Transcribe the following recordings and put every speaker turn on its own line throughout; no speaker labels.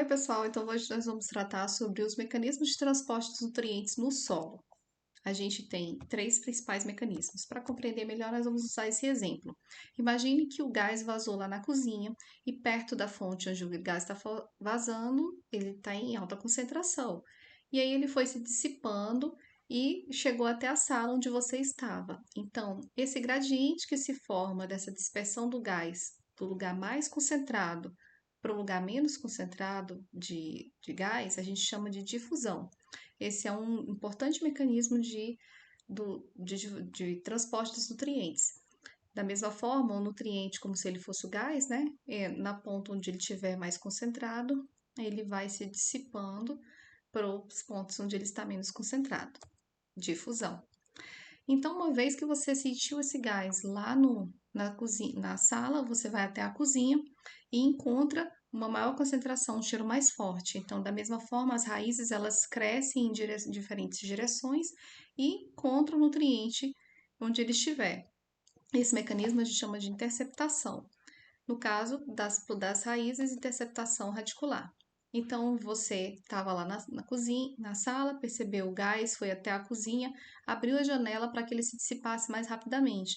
Oi, pessoal. Então, hoje nós vamos tratar sobre os mecanismos de transporte dos nutrientes no solo. A gente tem três principais mecanismos. Para compreender melhor, nós vamos usar esse exemplo. Imagine que o gás vazou lá na cozinha e perto da fonte onde o gás está vazando, ele está em alta concentração. E aí ele foi se dissipando e chegou até a sala onde você estava. Então, esse gradiente que se forma dessa dispersão do gás do lugar mais concentrado para o lugar menos concentrado de gás, a gente chama de difusão. Esse é um importante mecanismo de transporte dos nutrientes. Da mesma forma, o nutriente, como se ele fosse o gás, né? Na ponta onde ele estiver mais concentrado, ele vai se dissipando para os pontos onde ele está menos concentrado. Difusão. Então, uma vez que você sentiu esse gás lá na cozinha, na sala, você vai até a cozinha e encontra uma maior concentração, um cheiro mais forte. Então, da mesma forma, as raízes elas crescem em diferentes direções e encontram o nutriente onde ele estiver. Esse mecanismo a gente chama de interceptação. No caso das raízes, interceptação radicular. Então, você estava lá na cozinha, na sala, percebeu o gás, foi até a cozinha, abriu a janela para que ele se dissipasse mais rapidamente.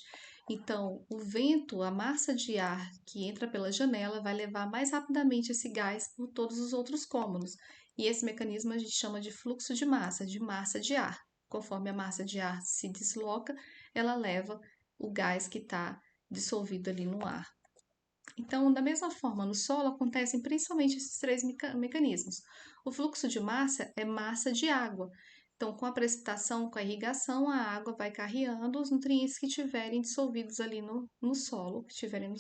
Então, o vento, a massa de ar que entra pela janela, vai levar mais rapidamente esse gás por todos os outros cômodos. E esse mecanismo a gente chama de fluxo de massa de ar. Conforme a massa de ar se desloca, ela leva o gás que está dissolvido ali no ar. Então, da mesma forma, no solo acontecem principalmente esses três mecanismos. O fluxo de massa é massa de água. Então, com a precipitação, com a irrigação, a água vai carreando os nutrientes que tiverem dissolvidos ali no solo, que estiverem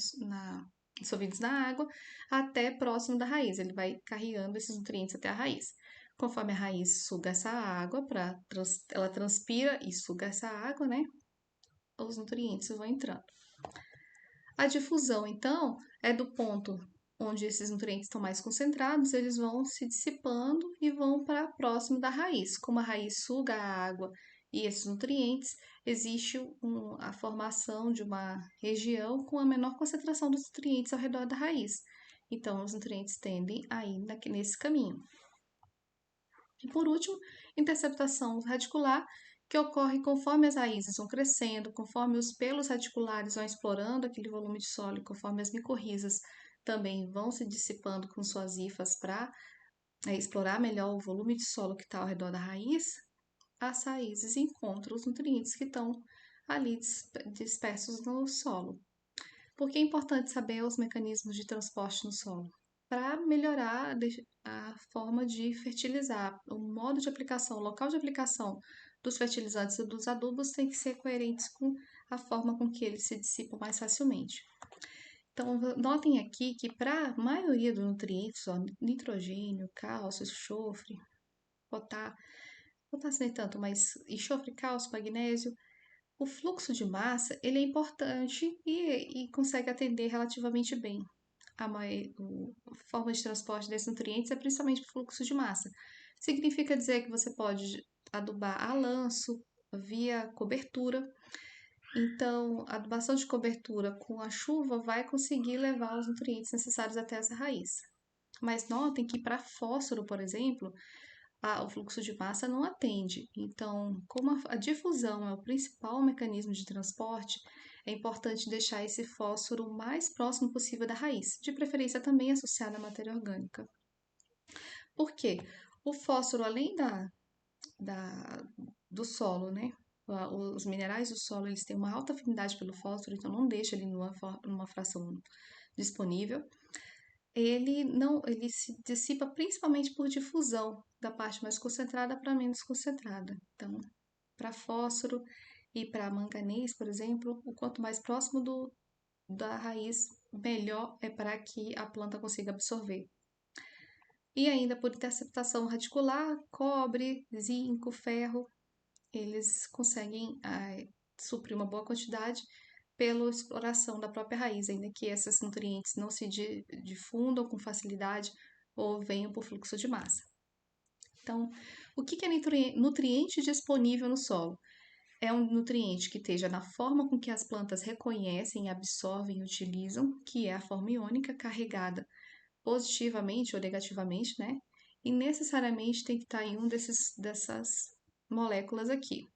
dissolvidos na água, até próximo da raiz. Ele vai carregando esses nutrientes até a raiz. Conforme a raiz suga essa água, ela transpira e suga essa água, né? Os nutrientes vão entrando. A difusão, então, é do ponto onde esses nutrientes estão mais concentrados, eles vão se dissipando e vão para próximo da raiz. Como a raiz suga a água e esses nutrientes, existe a formação de uma região com a menor concentração dos nutrientes ao redor da raiz. Então, os nutrientes tendem a ir nesse caminho. E por último, interceptação radicular, que ocorre conforme as raízes vão crescendo, conforme os pelos radiculares vão explorando aquele volume de solo, conforme as micorrizas também vão se dissipando com suas hifas para explorar melhor o volume de solo que está ao redor da raiz, as raízes encontram os nutrientes que estão ali dispersos no solo. Por que é importante saber os mecanismos de transporte no solo? Para melhorar a forma de fertilizar, o modo de aplicação, o local de aplicação dos fertilizantes e dos adubos tem que ser coerentes com a forma com que eles se dissipam mais facilmente. Então, notem aqui que para a maioria dos nutrientes, ó, nitrogênio, cálcio, enxofre, potássio nem tanto, mas enxofre, cálcio, magnésio, o fluxo de massa ele é importante e consegue atender relativamente bem. A forma de transporte desses nutrientes é principalmente o fluxo de massa. Significa dizer que você pode adubar a lanço, via cobertura. Então, a adubação de cobertura com a chuva vai conseguir levar os nutrientes necessários até essa raiz. Mas notem que para fósforo, por exemplo, o fluxo de massa não atende. Então, como a difusão é o principal mecanismo de transporte, é importante deixar esse fósforo o mais próximo possível da raiz, de preferência também associado à matéria orgânica. Por quê? O fósforo, além do solo, né? Os minerais do solo eles têm uma alta afinidade pelo fósforo, então não deixa ele numa fração disponível. Ele se dissipa principalmente por difusão, da parte mais concentrada para menos concentrada. Então, para fósforo e para manganês, por exemplo, o quanto mais próximo da raiz, melhor é para que a planta consiga absorver. E ainda por interceptação radicular, cobre, zinco, ferro, eles conseguem suprir uma boa quantidade pela exploração da própria raiz, ainda que esses nutrientes não se difundam com facilidade ou venham por fluxo de massa. Então, o que é nutriente disponível no solo? É um nutriente que esteja na forma com que as plantas reconhecem, absorvem e utilizam, que é a forma iônica carregada positivamente ou negativamente, né? E necessariamente tem que estar em dessas moléculas aqui.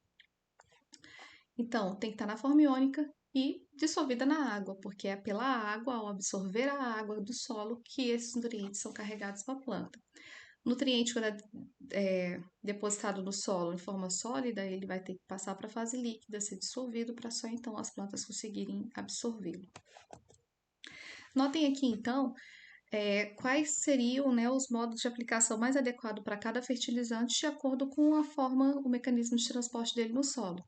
Então, tem que estar na forma iônica e dissolvida na água, porque é pela água, ao absorver a água do solo, que esses nutrientes são carregados para a planta. O nutriente, quando é depositado no solo em forma sólida, ele vai ter que passar para a fase líquida, ser dissolvido, para só então as plantas conseguirem absorvê-lo. Notem aqui, então, quais seriam, né, os modos de aplicação mais adequados para cada fertilizante de acordo com a forma, o mecanismo de transporte dele no solo.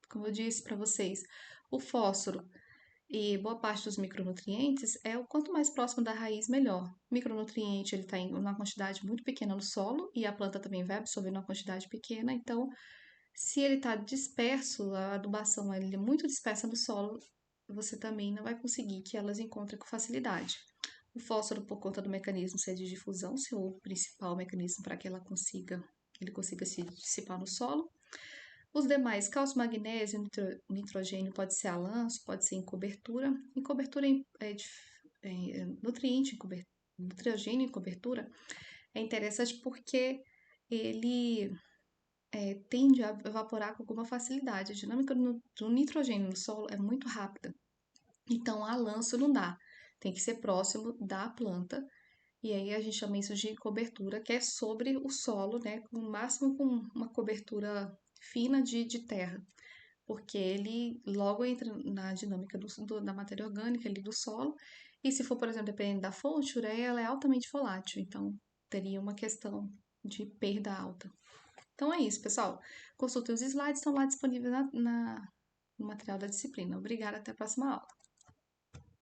Como eu disse para vocês, o fósforo e boa parte dos micronutrientes é o quanto mais próximo da raiz, melhor. O micronutriente ele está em uma quantidade muito pequena no solo e a planta também vai absorver uma quantidade pequena, então se ele está disperso, a adubação ele é muito dispersa no solo, você também não vai conseguir que elas encontrem com facilidade. O fósforo, por conta do mecanismo ser de difusão, ser o principal mecanismo para que ele consiga se dissipar no solo. Os demais, cálcio, magnésio, nitrogênio, pode ser a lanço, pode ser em cobertura. Em cobertura, nutriente, nitrogênio em cobertura é interessante porque ele tende a evaporar com alguma facilidade. A dinâmica do nitrogênio no solo é muito rápida. Então, a lanço não dá. Tem que ser próximo da planta. E aí a gente chama isso de cobertura, que é sobre o solo, né? Com o máximo com uma cobertura fina de terra. Porque ele logo entra na dinâmica da matéria orgânica ali do solo. E se for, por exemplo, dependendo da fonte, ureia ela é altamente volátil. Então, teria uma questão de perda alta. Então é isso, pessoal. Consultem os slides, estão lá disponíveis no material da disciplina. Obrigada, até a próxima aula.